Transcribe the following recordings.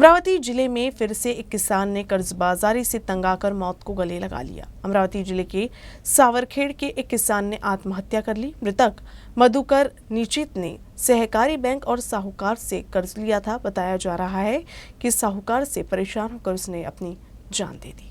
अमरावती जिले में फिर से एक किसान ने कर्जबाजारी से तंग आकर मौत को गले लगा लिया। अमरावती जिले के सावरखेड़ के एक किसान ने आत्महत्या कर ली। मृतक मधुकर निचित ने सहकारी बैंक और साहूकार से कर्ज लिया था। बताया जा रहा है कि साहूकार से परेशान होकर उसने अपनी जान दे दी।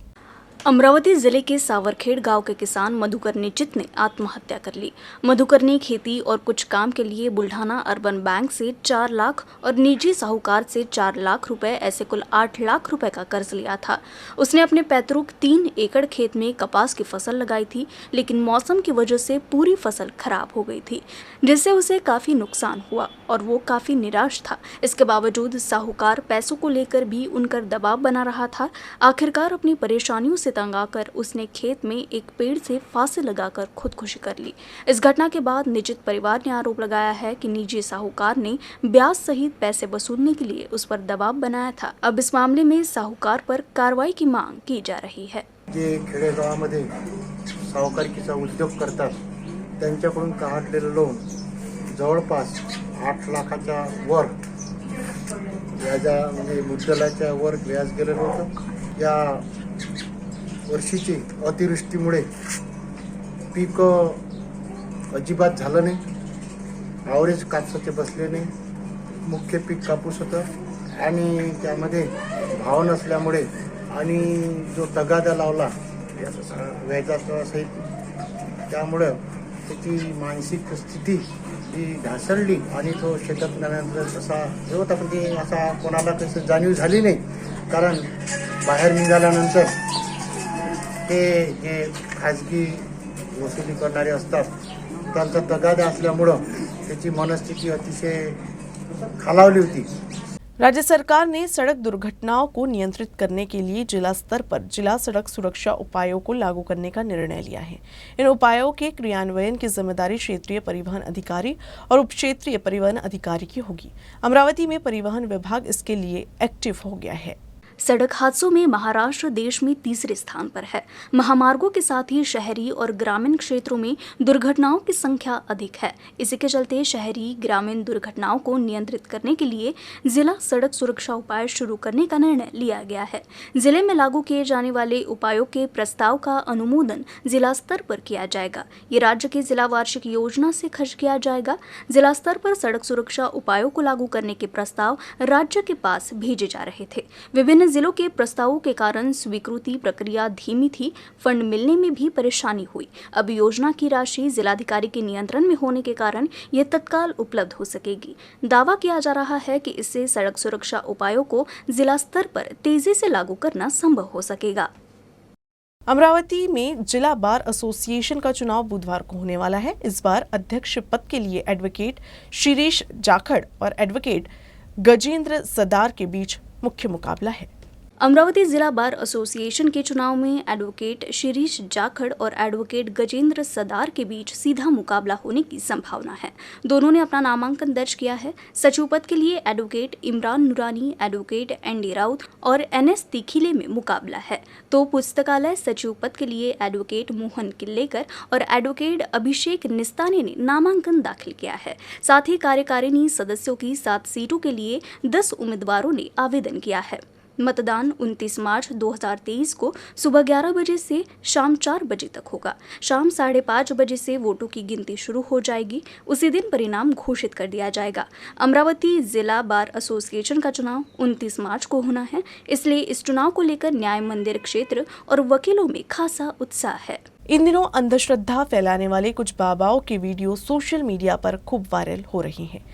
अमरावती जिले के सावरखेड़ गांव के किसान मधुकर निचित ने आत्महत्या कर ली। मधुकर ने खेती और कुछ काम के लिए बुल्ढाना अर्बन बैंक से 4 लाख और निजी साहूकार से 4 लाख रुपए ऐसे कुल 8 लाख रुपए का कर्ज लिया था। उसने अपने पैतृक 3 एकड़ खेत में कपास की फसल लगाई थी, लेकिन मौसम की वजह से पूरी फसल खराब हो गई थी, जिससे उसे काफी नुकसान हुआ और वो काफी निराश था। इसके बावजूद साहूकार पैसों को लेकर भी उन पर दबाव बना रहा था। आखिरकार अपनी परेशानियों से तंग आकर उसने खेत में एक पेड़ से फांसी लगाकर खुदकुशी कर ली। इस घटना के बाद निजित परिवार ने आरोप लगाया है कि निजी साहूकार ने ब्याज सहित पैसे वसूलने के लिए उस पर दबाव बनाया था। अब इस मामले में साहूकार पर कार्रवाई की मांग की जा रही है। जे खेडेगावामध्ये सावकारीचा उद्योग करतात त्यांच्याकडून काढलेलं लोन जवळपास 8 लाखाच्या वर म्हणजे मुद्दलाच्या वर व्याज गेलेलं होतं। या वर्षीची अतिवृष्टीमुळे पीक अजिबात झालं नाही। आवरेज कापसाचे बसले नाही। मुख्य पीक कापूस होतं आणि त्यामध्ये भाव नसल्यामुळे आणि जो तगादा लावला व्याजाचा सहित त्यामुळे त्याची मानसिक स्थिती ही ढासळली आणि तो शेतात गेल्यानंतर तसा हे होता, पण ते असा कोणाला कसं जाणीव झाली नाही, कारण बाहेर निघाल्यानंतर ते जे खाजगी वसुली करणारे असतात त्यांचा तगादा असल्यामुळं त्याची मनस्थिती अतिशय खालावली होती। राज्य सरकार ने सड़क दुर्घटनाओं को नियंत्रित करने के लिए जिला स्तर पर जिला सड़क सुरक्षा उपायों को लागू करने का निर्णय लिया है। इन उपायों के क्रियान्वयन की जिम्मेदारी क्षेत्रीय परिवहन अधिकारी और उप क्षेत्रीय परिवहन अधिकारी की होगी। अमरावती में परिवहन विभाग इसके लिए एक्टिव हो गया है। सड़क हादसों में महाराष्ट्र देश में तीसरे स्थान पर है। महामार्गों के साथ ही शहरी और ग्रामीण क्षेत्रों में दुर्घटनाओं की संख्या अधिक है। इसी के चलते शहरी ग्रामीण दुर्घटनाओं को नियंत्रित करने के लिए जिला सड़क सुरक्षा उपाय शुरू करने का निर्णय लिया गया है। जिले में लागू किए जाने वाले उपायों के प्रस्ताव का अनुमोदन जिला स्तर पर किया जाएगा। ये राज्य की जिला वार्षिक योजना से खर्च किया जाएगा। जिला स्तर पर सड़क सुरक्षा उपायों को लागू करने के प्रस्ताव राज्य के पास भेजे जा रहे थे। विभिन्न जिलों के प्रस्तावों के कारण स्वीकृति प्रक्रिया धीमी थी, फंड मिलने में भी परेशानी हुई। अब योजना की राशि जिलाधिकारी के नियंत्रण में होने के कारण यह तत्काल उपलब्ध हो सकेगी। दावा किया जा रहा है कि इससे सड़क सुरक्षा उपायों को जिला स्तर पर तेजी से लागू करना संभव हो सकेगा। अमरावती में जिला बार एसोसिएशन का चुनाव बुधवार को होने वाला है। इस बार अध्यक्ष पद के लिए एडवोकेट शिरीष जाखड़ और एडवोकेट गजेंद्र सदार के बीच मुख्य मुकाबला है। अमरावती जिला बार एसोसिएशन के चुनाव में एडवोकेट शिरीष जाखड़ और एडवोकेट गजेंद्र सदार के बीच सीधा मुकाबला होने की संभावना है। दोनों ने अपना नामांकन दर्ज किया है। सचिव पद के लिए एडवोकेट इमरान नूरानी, एडवोकेट एनडी राउत और एनएस तिखिले में मुकाबला है। तो पुस्तकालय सचिव पद के लिए एडवोकेट मोहन किल्लेकर और एडवोकेट अभिषेक निस्ताने ने नामांकन दाखिल किया है। साथ ही कार्यकारिणी सदस्यों की 7 सीटों के लिए 10 उम्मीदवारों ने आवेदन किया है। मतदान 29 मार्च 2023 को सुबह 11 बजे से शाम 4 बजे तक होगा। शाम 5:30 बजे से वोटों की गिनती शुरू हो जाएगी। उसी दिन परिणाम घोषित कर दिया जाएगा। अमरावती जिला बार एसोसिएशन का चुनाव 29 मार्च को होना है, इसलिए इस चुनाव को लेकर न्याय मंदिर क्षेत्र और वकीलों में खासा उत्साह है। इन दिनों अंधश्रद्धा फैलाने वाले कुछ बाबाओं की वीडियो सोशल मीडिया पर खूब वायरल हो रही हैं।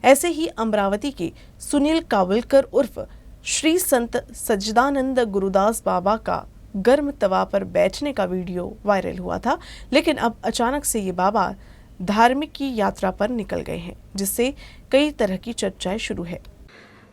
ऐसे ही अमरावती के सुनील कावलकर उर्फ श्री संत सच्चिदानंद गुरुदास बाबा का गर्म तवा पर बैठने का वीडियो वायरल हुआ था, लेकिन अब अचानक से ये बाबा धार्मिक की यात्रा पर निकल गए हैं, जिससे कई तरह की चर्चाएं शुरू है।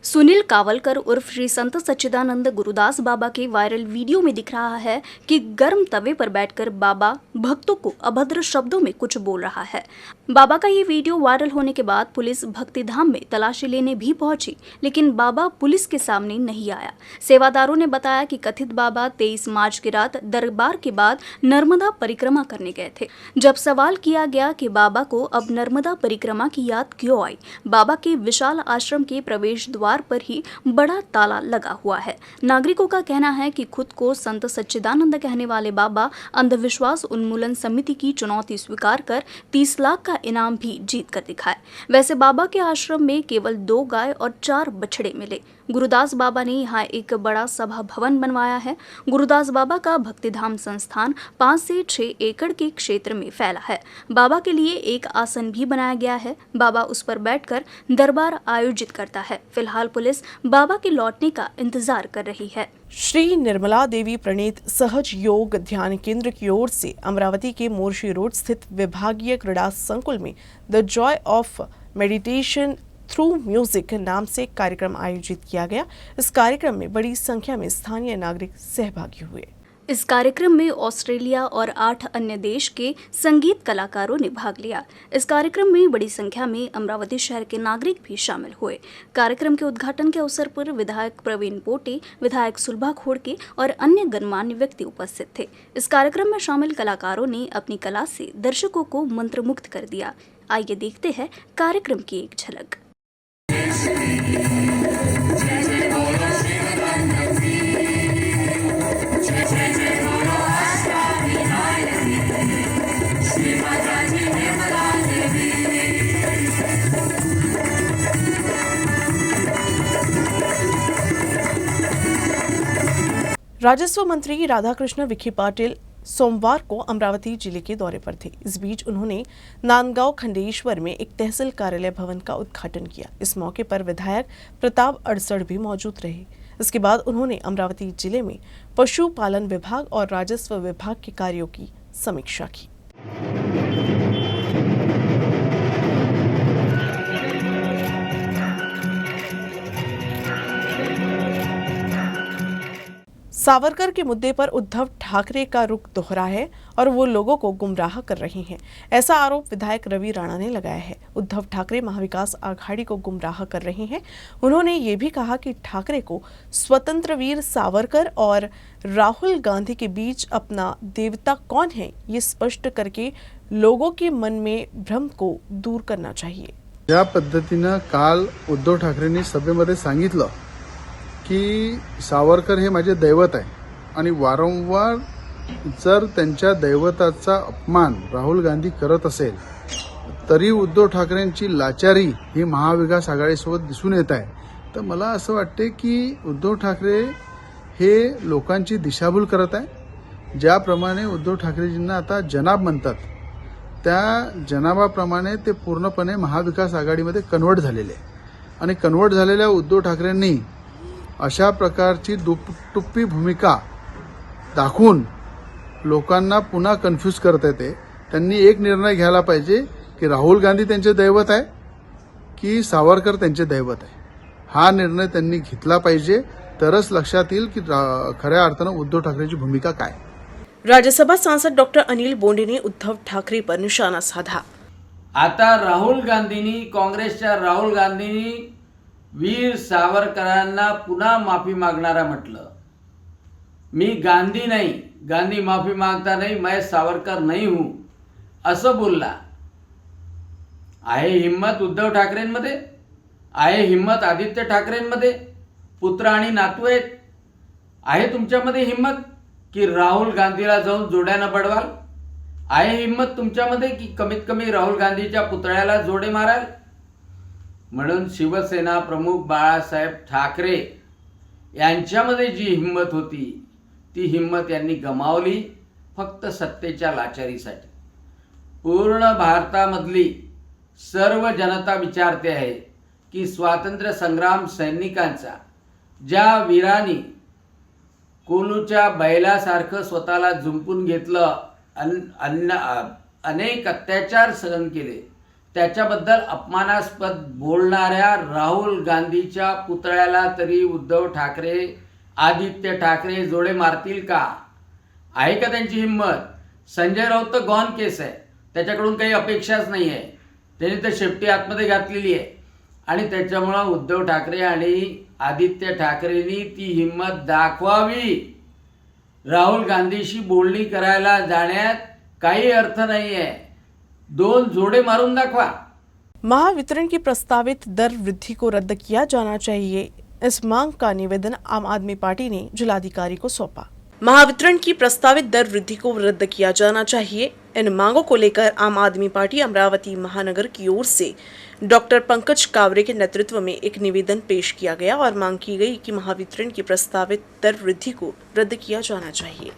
सुनील कावलकर उर्फ श्री संत सच्चिदानंद गुरुदास बाबा के वायरल वीडियो में दिख रहा है कि गर्म तवे पर बैठकर बाबा भक्तों को अभद्र शब्दों में कुछ बोल रहा है। बाबा का ये वीडियो वायरल होने के बाद पुलिस भक्तिधाम में तलाशी लेने भी पहुंची, लेकिन बाबा पुलिस के सामने नहीं आया। सेवादारों ने बताया कि कथित बाबा 23 मार्च की रात दरबार के बाद नर्मदा परिक्रमा करने गए थे। जब सवाल किया गया कि बाबा को अब नर्मदा परिक्रमा की याद क्यों आई, बाबा के विशाल आश्रम के प्रवेश द्वार द्वार पर ही बड़ा ताला लगा हुआ है। नागरिकों का कहना है कि खुद को संत सच्चिदानंद कहने वाले बाबा अंधविश्वास उन्मूलन समिति की चुनौती स्वीकार कर 30 लाख का इनाम भी जीत कर दिखाए। वैसे बाबा के आश्रम में केवल 2 गाय और 4 बछड़े मिले। गुरुदास बाबा ने यहाँ एक बड़ा सभा भवन बनवाया है। गुरुदास बाबा का भक्तिधाम संस्थान 5 से 6 एकड़ के क्षेत्र में फैला है। बाबा के लिए एक आसन भी बनाया गया है। बाबा उस पर बैठकर दरबार आयोजित करता है। फिलहाल पुलिस बाबा के लौटने का इंतजार कर रही है। श्री निर्मला देवी प्रणीत सहज योग ध्यान केंद्र की ओर से अमरावती के मोर्शी रोड स्थित विभागीय क्रीड़ा संकुल में the Joy of meditation through music नाम से एक कार्यक्रम आयोजित किया गया। इस कार्यक्रम में बड़ी संख्या में स्थानीय नागरिक सहभागी हुए। इस कार्यक्रम में ऑस्ट्रेलिया और 8 अन्य देश के संगीत कलाकारों ने भाग लिया। इस कार्यक्रम में बड़ी संख्या में अमरावती शहर के नागरिक भी शामिल हुए। कार्यक्रम के उद्घाटन के अवसर पर विधायक प्रवीण पोटे, विधायक सुलभा खोड़के और अन्य गणमान्य व्यक्ति उपस्थित थे। इस कार्यक्रम में शामिल कलाकारों ने अपनी कला से दर्शकों को मंत्रमुग्ध कर दिया। आइए देखते हैं कार्यक्रम की एक झलक। राजस्व मंत्री राधाकृष्ण विखे पाटिल सोमवार को अमरावती जिले के दौरे पर थे। इस बीच उन्होंने नांदगांव खंडेश्वर में एक तहसील कार्यालय भवन का उद्घाटन किया। इस मौके पर विधायक प्रताप अड़सड़ भी मौजूद रहे। इसके बाद उन्होंने अमरावती जिले में पशुपालन विभाग और राजस्व विभाग के कार्यों की समीक्षा की। सावरकर के मुद्दे पर उद्धव ठाकरे का रुख दोहरा है और वो लोगों को गुमराह कर रहे हैं, ऐसा आरोप विधायक रवि राणा ने लगाया है। उद्धव ठाकरे महाविकास आघाड़ी को गुमराह कर रहे हैं। उन्होंने ये भी कहा कि ठाकरे को स्वतंत्र वीर सावरकर और राहुल गांधी के बीच अपना देवता कौन है, ये स्पष्ट करके लोगों के मन में भ्रम को दूर करना चाहिए। या पद्धतीनं काल उद्धव ठाकरेंनी सभेमध्ये सांगितलं की सावरकर हे माझे दैवत आहे आणि वारंवार जर त्यांच्या दैवताचा अपमान राहुल गांधी करत असेल तरी उद्धव ठाकरेंची लाचारी ही महाविकास आघाडीसोबत दिसून येत आहे। तर मला असं वाटते की उद्धव ठाकरे हे लोकांची दिशाभूल करत आहे। ज्याप्रमाणे उद्धव ठाकरेजींना आता जनाब म्हणतात त्या जनाबाप्रमाणे ते पूर्णपणे महाविकास आघाडीमध्ये कन्वर्ट झालेले आहे आणि कन्वर्ट झालेल्या उद्धव ठाकरेंनी अशा प्रकारची दुपटुप्पी भूमिका दाखवून लोकांना पुन्हा कन्फ्यूज करत येते। त्यांनी एक निर्णय घ्यायला पाहिजे की राहुल गांधी त्यांचे दैवत आहे की सावरकर त्यांचे दैवत आहे। हा निर्णय त्यांनी घेतला पाहिजे, तरच लक्षात येईल की खऱ्या अर्थानं उद्धव ठाकरेची भूमिका काय। राज्यसभा सांसद डॉक्टर अनिल बोंडे ने उद्धव ठाकरे पर निशाना साधा। आता राहुल गांधींनी, काँग्रेसच्या राहुल गांधींनी वीर सावरकरांना पुन्हा माफी मागणारा म्हटलं। मी गांधी नाही, गांधी माफी मागता नहीं, मैं सावरकर नहीं हूं असं बोलला। आहे हिम्मत उद्धव ठाकरेंमध्ये, आहे हिम्मत आदित्य ठाकरेंमध्ये, पुत्र आणि नातू आहेत। आहे तुमच्यामध्ये हिम्मत की राहुल गांधीला जाऊन जोड्यानं बडवाल? आहे हिम्मत तुमच्यामध्ये की कमीत कमी राहुल गांधीच्या पुतळ्याला जोडे माराल? म्हणून शिवसेना प्रमुख बाळासाहेब ठाकरे यांच्यामध्ये जी हिम्मत होती ती हिम्मत यांनी गमावली फक्त सत्तेच्या लाचारीसाठी। पूर्ण भारतामधली सर्व जनता विचारते आहे की स्वातंत्र्य संग्राम सैनिकांचा ज्या वीरांनी कोलूच्या बैलासारखं स्वतःला झुंपून घेतलं, अनेक अत्याचार सहन केले, त्याच्याबद्दल अपमानास्पद बोलणाऱ्या राहुल गांधीच्या पुतळ्याला तरी उद्धव ठाकरे, आदित्य ठाकरे जोडे मारतील का? आहे का त्यांची हिम्मत? संजय राऊत तर गॉन केस आहे, त्याच्याकडून काही अपेक्षाच नाही आहे, त्यांनी तर शेपटी आतमध्ये घातलेली आहे आणि त्याच्यामुळे उद्धव ठाकरे आणि आदित्य ठाकरेंनी ती हिम्मत दाखवावी। राहुल गांधीशी बोलणी करायला जाण्यात काही अर्थ नाही आहे। 2 जोडे मारून दाखवा। महावितरण की प्रस्तावित दर वृद्धि को रद्द किया जाना चाहिए, इस मांग का निवेदन आम आदमी पार्टी ने जिलाधिकारी को सौंपा। महावितरण की प्रस्तावित दर वृद्धि को रद्द किया जाना चाहिए। इन मांगों को लेकर आम आदमी पार्टी अमरावती महानगर की ओर से डॉक्टर पंकज कावरे के नेतृत्व में एक निवेदन पेश किया गया और मांग की गई कि महावितरण की प्रस्तावित दर वृद्धि को रद्द किया जाना चाहिए।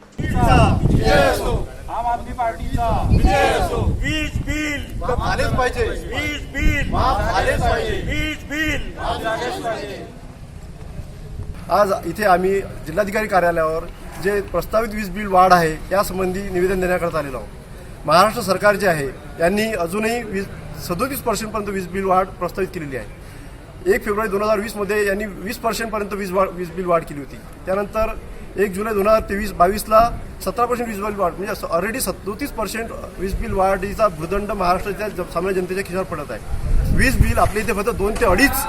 आम आदमी पार्टीचा वीज बिल झालेच पाहिजे, वीज बिल माफ झालेच पाहिजे, वीज बिल माफ झालेच पाहिजे। आज इथे आम्ही जिल्हाधिकारी कार्यालयावर जे प्रस्तावित वीज बिल वाढ आहे यासंबंधी निवेदन देण्याकरता आलेलो आहोत। महाराष्ट्र सरकार जे आहे यांनी अजूनही 37% पर्यंत वीज बिल वाढ प्रस्तावित केलेली आहे। 1 फेब्रुवारी 2020 मध्ये यांनी 20% पर्यंत वीज बिल वाढ केली होती। त्यानंतर 1 जुलै 2023-22ला 17% वीज बिल वाढ, म्हणजे ऑलरेडी 37% वीज बिल वाढीचा भूर्दंड महाराष्ट्राच्या सामान्य जनतेच्या खिशावर पडत आहे। वीज बिल आपल्या इथे फक्त 2 ते 2.5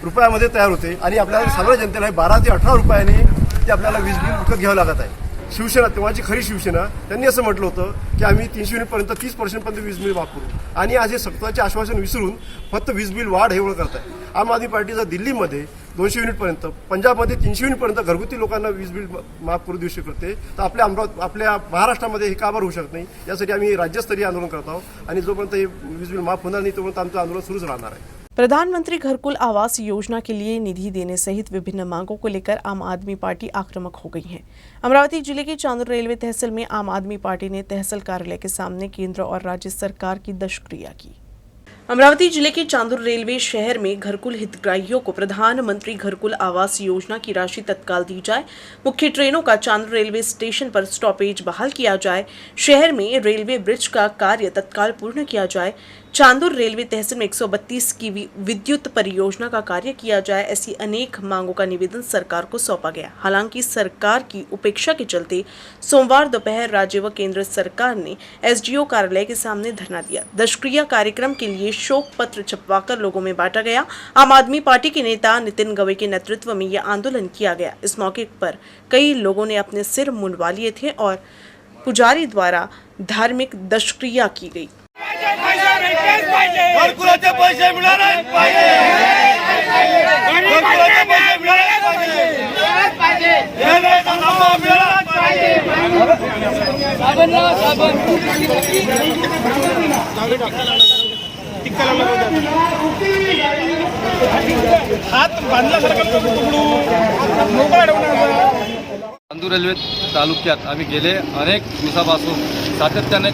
रुपयामध्ये तयार होते आणि आपल्याला सामान्य जनतेला 12 ते 18 रुपयाने ते आपल्याला वीज बिल विकत घ्यावं लागत आहे। शिवसेना, तेव्हाची खरी शिवसेना, त्यांनी असं म्हटलं होतं की आम्ही 300 युनिटपर्यंत 30% पर्यंत वीज बिल वापरू आणि आज हे सत्ताचे आश्वासन विसरून फक्त वीज बिल वाढ हे करत आहे। आम आदमी पार्टीचा दिल्लीमध्ये 200 युनिटपर्यंत, पंजाबमध्ये 300 युनिटपर्यंत घरगुती लोकांना वीज बिल माफ करू देऊ शकते, तर आपल्या महाराष्ट्रामध्ये हे का बरं होऊ शकत नाही, यासाठी आम्ही राज्यस्तरीय आंदोलन करत आहोत आणि जोपर्यंत हे वीज बिल माफ होणार नाही तोपर्यंत आमचं आंदोलन सुरूच राहणार आहे। प्रधानमंत्री घरकुल आवास योजना के लिए निधि देने सहित विभिन्न मांगों को लेकर आम आदमी पार्टी आक्रामक हो गई है। अमरावती जिले की चांदूर रेलवे तहसील में आम आदमी पार्टी ने तहसील कार्यालय के सामने केंद्र और राज्य सरकार की दशक्रिया की। अमरावती जिले के चांदूर रेलवे शहर में घरकुल हितग्राहियों को प्रधानमंत्री घरकुल आवास योजना की राशि तत्काल दी जाए, मुख्य ट्रेनों का चांदूर रेलवे स्टेशन पर स्टॉपेज बहाल किया जाए, शहर में रेलवे ब्रिज का कार्य तत्काल पूर्ण किया जाए, चांदूर रेलवे तहसील में 132 की विद्युत परियोजना का कार्य किया जाए, ऐसी अनेक मांगों का निवेदन सरकार को सौंपा गया। हालांकि सरकार की उपेक्षा के चलते सोमवार दोपहर राज्य व केंद्र सरकार ने एसडीओ कार्यालय के सामने धरना दिया। दशक्रिया कार्यक्रम के लिए शोक पत्र छपवाकर लोगों में बांटा गया। आम आदमी पार्टी के नेता नितिन गवे के नेतृत्व में यह आंदोलन किया गया। इस मौके पर कई लोगों ने अपने सिर मुंडवा लिए थे और पुजारी द्वारा धार्मिक दशक्रिया की गई। घरकुलाचे पैसे मिळाले पाहिजे, घरकुलाचे पैसे मिळाले पाहिजे, रेल्वेचा नफा मिळाला पाहिजे। हात बांधल्यासारखं चांदूर रेल्वे तालुक्यात आम्ही गेले अनेक दिवसापासून सातत्याने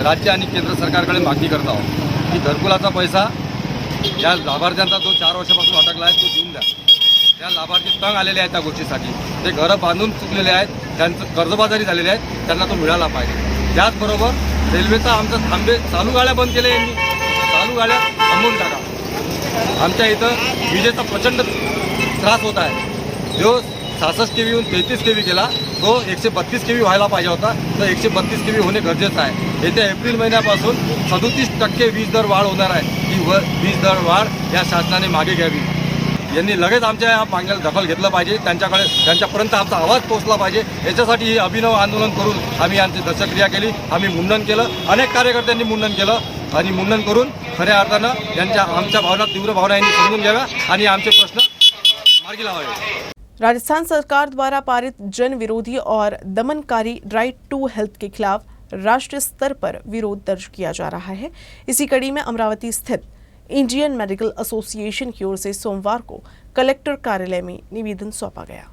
राज्य आणि केंद्र सरकारकडे मागणी करत आहोत की घरकुलाचा पैसा या लाभार्थ्यांचा जो 4 वर्षापासून अटकला आहे तो देऊन द्या। त्या लाभार्थी तंग आलेले आहेत त्या गोष्टीसाठी, ते घरं बांधून चुकलेले आहेत, त्यांचं कर्जबाजारी झालेले आहेत, त्यांना तो मिळाला पाहिजे। त्याचबरोबर रेल्वेचा आमचा थांबे चालू गाड्या बंद केल्या यांनी, चालू गाड्या थांबवून टाका। आमच्या इथं विजेचा प्रचंड त्रास होत आहे। जो 66 केव्ही हून 33 केव्ही गेला तो 132 केव्ही व्हायला पाहिजे होता, तर 132 केव्ही होणे गरजेचं आहे। येत्या एप्रिल महिन्यापासून 37% वीज दर वाढ होणार आहे। ही वीज दर वाढ या शासनाने मागे घ्यावी। यांनी लगेच आमच्या या मागण्याला दखल घेतलं पाहिजे, त्यांच्यापर्यंत आमचा आवाज पोहोचला पाहिजे। याच्यासाठी हे अभिनव आंदोलन करून आम्ही आमची दशक्रिया केली, आम्ही मुंडन केलं, अनेक कार्यकर्त्यांनी मुंडन केलं आणि मुंडन करून खऱ्या अर्थानं आमच्या भावना, तीव्र भावना यांनी समजून घ्याव्या आणि आमचे प्रश्न मार्गी लावावे। राजस्थान सरकार द्वारा पारित जन विरोधी और दमनकारी राइट टू हेल्थ के खिलाफ राष्ट्रीय स्तर पर विरोध दर्ज किया जा रहा है। इसी कड़ी में अमरावती स्थित इंडियन मेडिकल एसोसिएशन की ओर से सोमवार को कलेक्टर कार्यालय में निवेदन सौंपा गया।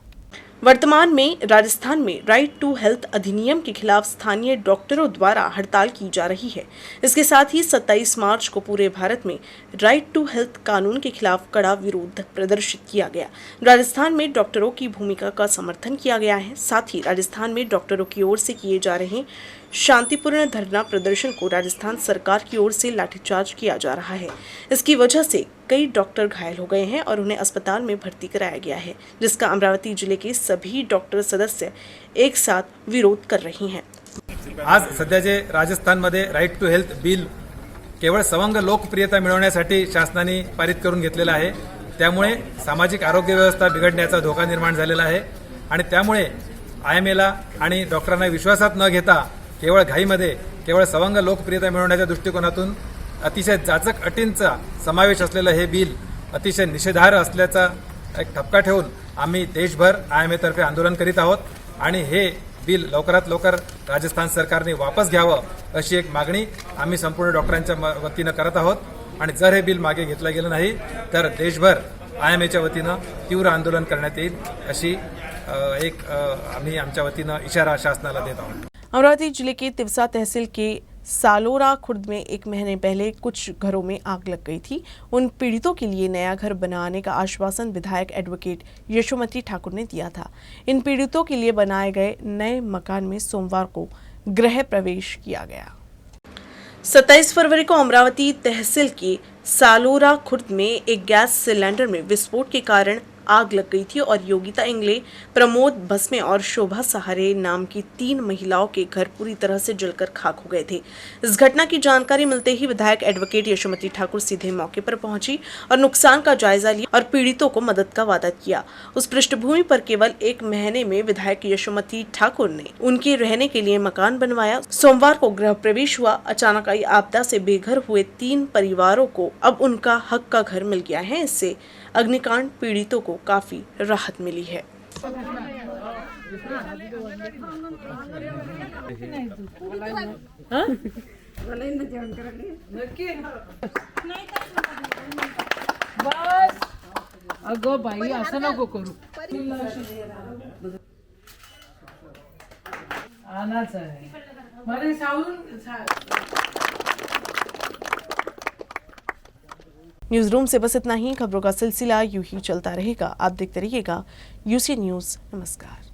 वर्तमान में राजस्थान में राइट टू हेल्थ अधिनियम के खिलाफ स्थानीय डॉक्टरों द्वारा हड़ताल की जा रही है। इसके साथ ही 27 मार्च को पूरे भारत में राइट टू हेल्थ कानून के खिलाफ कड़ा विरोध प्रदर्शित किया गया। राजस्थान में डॉक्टरों की भूमिका का समर्थन किया गया है। साथ ही राजस्थान में डॉक्टरों की ओर से किए जा रहे शांतिपूर्ण धरना प्रदर्शन को राजस्थान सरकार की ओर से लाठीचार्ज किया जा रहा है। इसकी वजह से कई डॉक्टर घायल हो गए हैं और उन्हें अस्पताल में भर्ती कराया गया है, जिसका अमरावती जिले के सभी डॉक्टर सदस्य एक साथ विरोध कर रही हैं। आज सध्याचे राजस्थानमध्ये राईट टू हेल्थ बिल केवळ सवंग लोकप्रियता मिळवण्यासाठी शासनाने पारित करून घेतलेला आहे। त्यामुळे सामाजिक आरोग्य व्यवस्था बिघडण्याचा धोका निर्माण झालेला आहे आणि त्यामुळे आयएमएला आणि डॉक्टरांना विश्वासात न घेता केवळ घाईमध्ये केवळ सवंग लोकप्रियता मिळवण्याच्या दृष्टिकोनातून अतिशय जाचक अटींचा समावेश असलेलं हे बिल अतिशय निषेधार्ह असल्याचा एक ठपका ठेवून आम्ही देशभर IMA तर्फे आंदोलन करीत आहोत आणि हे बिल लवकरात लवकर राजस्थान सरकारने वापस घ्यावं अशी एक मागणी आम्ही संपूर्ण डॉक्टरांच्या वतीनं करत आहोत आणि जर हे बिल मागे घेतलं गेलं नाही तर देशभर IMAच्या वतीनं तीव्र आंदोलन करण्यात येईल अशी आम्ही आमच्या वतीनं इशारा शासनाला देत आहोत। अमरावती जिले के तिवसा तहसील के सालोरा खुर्द में एक महीने पहले कुछ घरों में आग लग गई थी। उन पीड़ितों के लिए नया घर बनाने का आश्वासन विधायक एडवोकेट यशोमती ठाकुर ने दिया था। इन पीड़ितों के लिए बनाए गए नए मकान में सोमवार को गृह प्रवेश किया गया। 27 फरवरी को अमरावती तहसील के सालोरा खुर्द में एक गैस सिलेंडर में विस्फोट के कारण आग लग गई थी और योगिता इंगले, प्रमोद भस्मे और शोभा सहारे नाम की 3 महिलाओं के घर पूरी तरह से जलकर खाक हो गए थे। इस घटना की जानकारी मिलते ही विधायक एडवोकेट यशोमती ठाकुर सीधे मौके पर पहुंची और नुकसान का जायजा लिया और पीड़ितों को मदद का वादा किया। उस पृष्ठभूमि पर केवल 1 महीने में विधायक यशोमती ठाकुर ने उनके रहने के लिए मकान बनवाया। सोमवार को गृह प्रवेश हुआ। अचानक आई आपदा से बेघर हुए 3 परिवारों को अब उनका हक का घर मिल गया है। इससे अग्निकांड पीड़ितों को काफी राहत मिली है। बस अगं बाई असं नको करू आनाच आहे मला सावरून न्यूज रूम से बस इतना ही। खबरों का सिलसिला यूं ही चलता रहेगा। आप देखते रहिएगा UC न्यूज। नमस्कार।